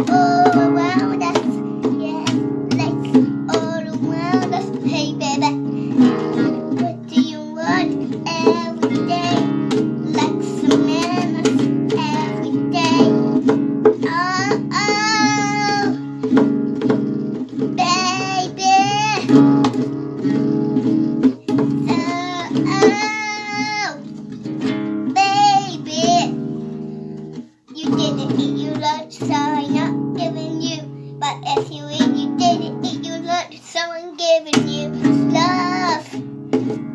all around us. Yeah, lights all around us. Hey baby, what do you want every day? Like some bananas every day. Oh, baby. Baby, you didn't eat your lunch, so I'm not giving you. But if you eat, you didn't eat your lunch, so I'm giving you love,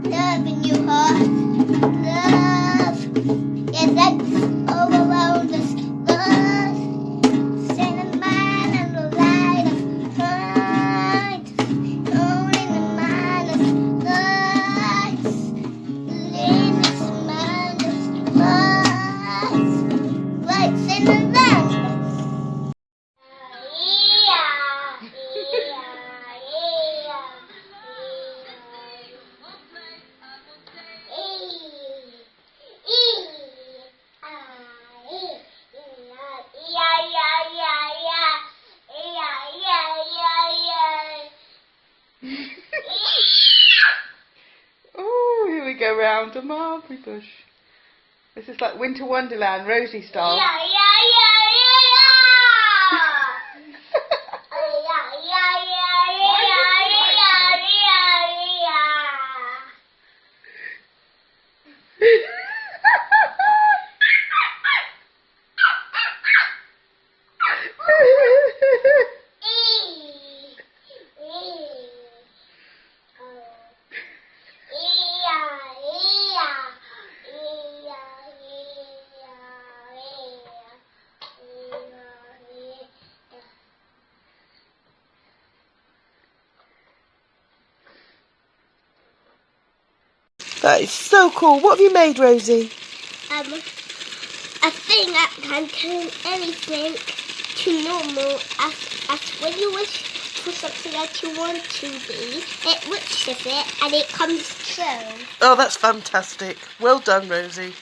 love in your heart, love. Yeah, that's all around us, love. Cinnamon and the light of light, all in the mind of lights. Lights in the land. Oh, here we go round a mulberry bush. This is like Winter Wonderland, Rosie style. That is so cool. What have you made, Rosie? A thing that can turn anything to normal as when you wish for something that you want to be, it wishes it and it comes true. Oh, that's fantastic. Well done, Rosie.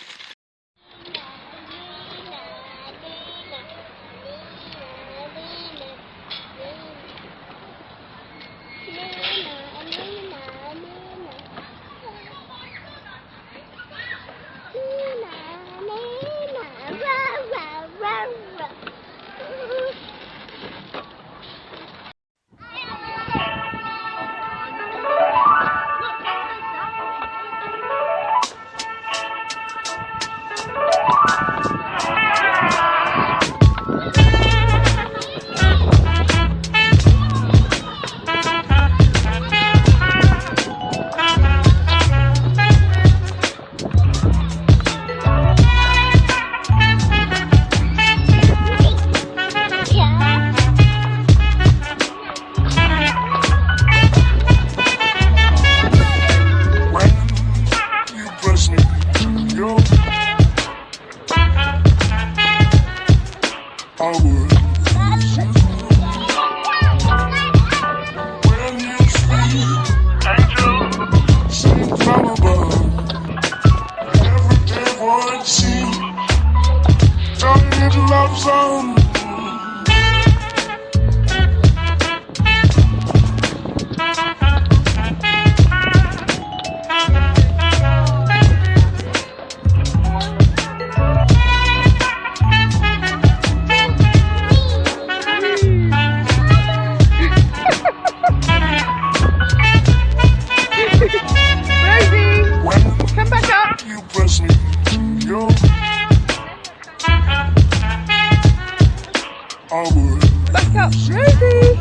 Back up, Rosie!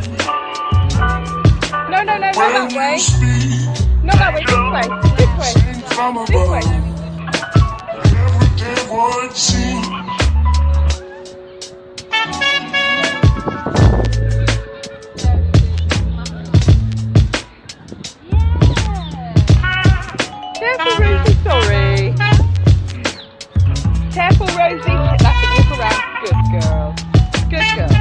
No, not that way. Not that way, this way. This way. Careful, Rosie, sorry. Careful, Rosie. That's a look around. Good girl. Good girl.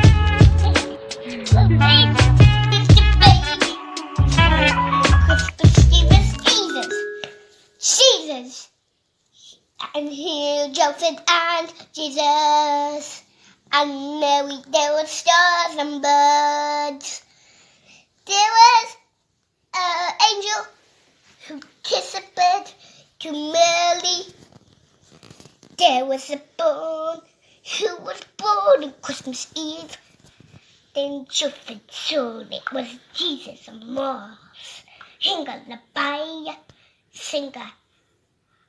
Jesus. And here Joseph and Jesus. and Mary. There were stars and birds. There was an angel who kissed a bird to Mary. There was a boy who was born on Christmas Eve. Then Joseph saw it was Jesus on Mars. Sing a lullaby, singer.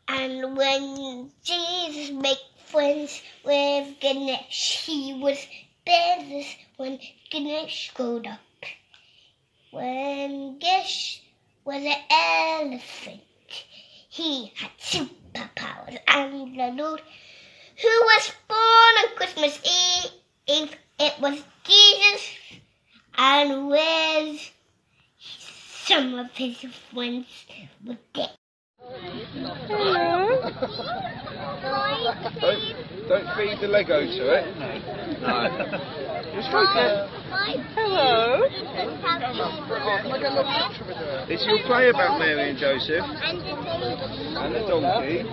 And when Jesus made friends with Ganesh, he was better when Ganesh growed up. When Ganesh was an elephant, he had superpowers. And the Lord who was born on Christmas Eve, it was Jesus, and with some of his friends were dead. Hello. Don't feed the Lego to it. No. Just stroke it. Hello. This will play about Mary and Joseph. And the donkey.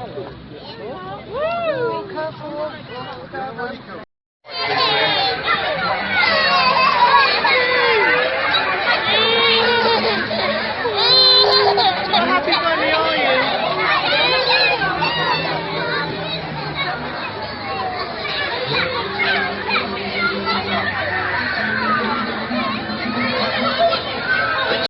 Woo! Careful.